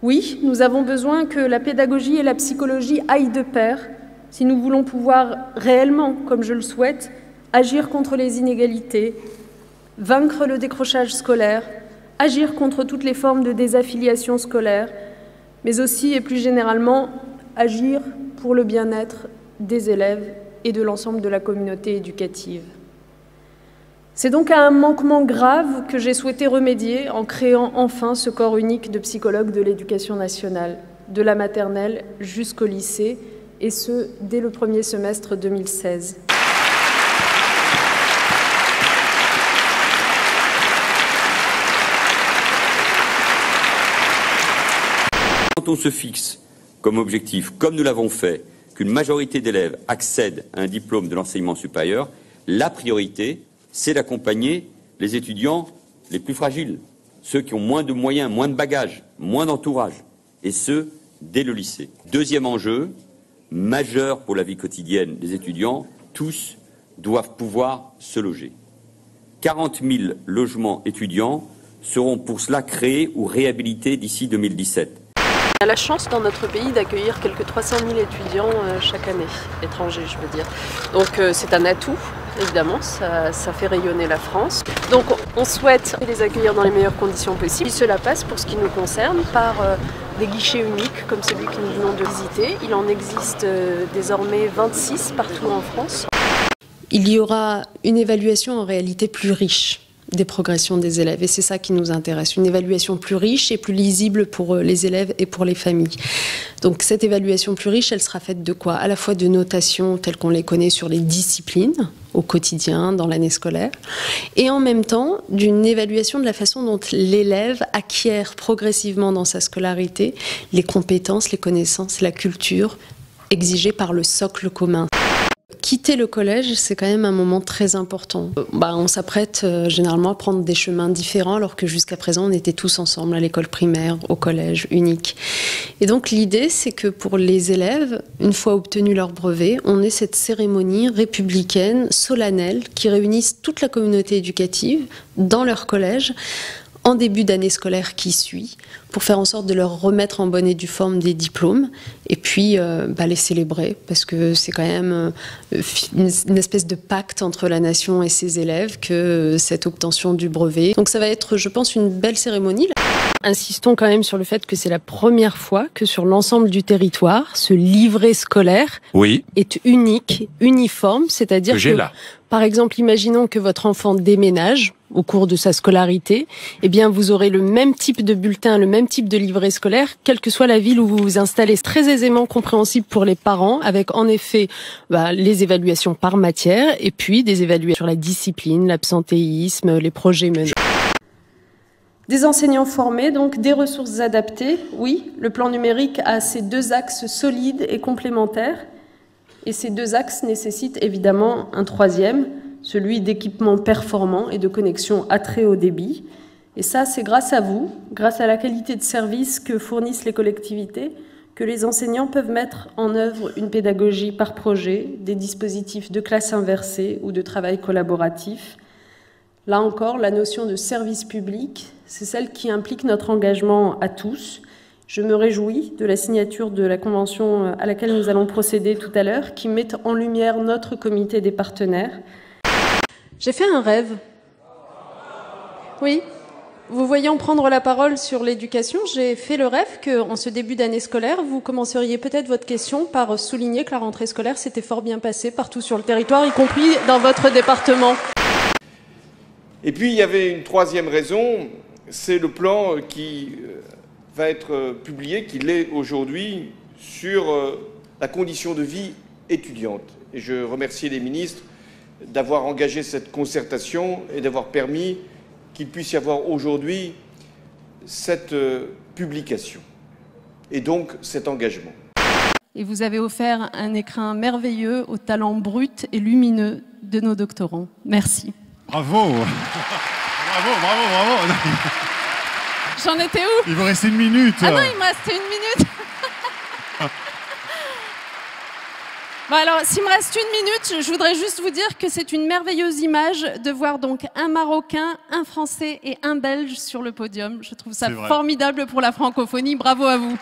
Oui, nous avons besoin que la pédagogie et la psychologie aillent de pair si nous voulons pouvoir réellement, comme je le souhaite, agir contre les inégalités, vaincre le décrochage scolaire, agir contre toutes les formes de désaffiliation scolaire, mais aussi et plus généralement agir pour le bien-être des élèves et de l'ensemble de la communauté éducative. C'est donc à un manquement grave que j'ai souhaité remédier en créant enfin ce corps unique de psychologues de l'éducation nationale, de la maternelle jusqu'au lycée, et ce, dès le premier semestre 2016. Quand on se fixe comme objectif, comme nous l'avons fait, qu'une majorité d'élèves accèdent à un diplôme de l'enseignement supérieur, la priorité, c'est d'accompagner les étudiants les plus fragiles, ceux qui ont moins de moyens, moins de bagages, moins d'entourage, et ce, dès le lycée. Deuxième enjeu, majeur pour la vie quotidienne des étudiants, tous doivent pouvoir se loger. 40 000 logements étudiants seront pour cela créés ou réhabilités d'ici 2017. On a la chance dans notre pays d'accueillir quelques 300 000 étudiants chaque année, étrangers je veux dire. Donc c'est un atout, évidemment, ça fait rayonner la France. Donc on souhaite les accueillir dans les meilleures conditions possibles. Et cela passe pour ce qui nous concerne par des guichets uniques comme celui que nous venons de visiter. Il en existe désormais 26 partout en France. Il y aura une évaluation en réalité plus riche des progressions des élèves. Et c'est ça qui nous intéresse, une évaluation plus riche et plus lisible pour les élèves et pour les familles. Donc cette évaluation plus riche, elle sera faite de quoi? À la fois de notations telles qu'on les connaît sur les disciplines au quotidien, dans l'année scolaire, et en même temps d'une évaluation de la façon dont l'élève acquiert progressivement dans sa scolarité les compétences, les connaissances, la culture exigées par le socle commun. Quitter le collège, c'est quand même un moment très important. On s'apprête généralement à prendre des chemins différents alors que jusqu'à présent on était tous ensemble à l'école primaire, au collège unique. Et donc l'idée c'est que pour les élèves, une fois obtenu leur brevet, on ait cette cérémonie républicaine, solennelle, qui réunisse toute la communauté éducative dans leur collège en début d'année scolaire qui suit, pour faire en sorte de leur remettre en bonne et due forme des diplômes, et puis les célébrer, parce que c'est quand même une espèce de pacte entre la nation et ses élèves que cette obtention du brevet. Donc ça va être, je pense, une belle cérémonie. Insistons quand même sur le fait que c'est la première fois que sur l'ensemble du territoire, ce livret scolaire est unique, uniforme, c'est-à-dire que, par exemple, imaginons que votre enfant déménage au cours de sa scolarité, eh bien vous aurez le même type de bulletin, le même type de livret scolaire, quelle que soit la ville où vous vous installez. C'est très aisément compréhensible pour les parents, avec en effet les évaluations par matière, et puis des évaluations sur la discipline, l'absentéisme, les projets menés. Des enseignants formés, donc des ressources adaptées. Oui, le plan numérique a ces deux axes solides et complémentaires. Et ces deux axes nécessitent évidemment un troisième, celui d'équipements performants et de connexion à très haut débit. Et ça, c'est grâce à vous, grâce à la qualité de service que fournissent les collectivités, que les enseignants peuvent mettre en œuvre une pédagogie par projet, des dispositifs de classe inversée ou de travail collaboratif. Là encore, la notion de service public, c'est celle qui implique notre engagement à tous. Je me réjouis de la signature de la convention à laquelle nous allons procéder tout à l'heure, qui met en lumière notre comité des partenaires. J'ai fait un rêve. Oui, vous voyant prendre la parole sur l'éducation, j'ai fait le rêve qu'en ce début d'année scolaire, vous commenceriez peut-être votre question par souligner que la rentrée scolaire s'était fort bien passée partout sur le territoire, y compris dans votre département. Et puis il y avait une troisième raison, c'est le plan qui va être publié, qui l'est aujourd'hui, sur la condition de vie étudiante. Et je remercie les ministres d'avoir engagé cette concertation et d'avoir permis qu'il puisse y avoir aujourd'hui cette publication et donc cet engagement. Et vous avez offert un écrin merveilleux au talent brut et lumineux de nos doctorants. Merci. Bravo. Bravo, bravo, bravo. J'en étais où? Il vous restait une minute. Ah non, il me restait une minute. Bon alors, s'il me reste 1 minute, je voudrais juste vous dire que c'est une merveilleuse image de voir donc un Marocain, un Français et un Belge sur le podium. Je trouve ça formidable pour la francophonie. Bravo à vous.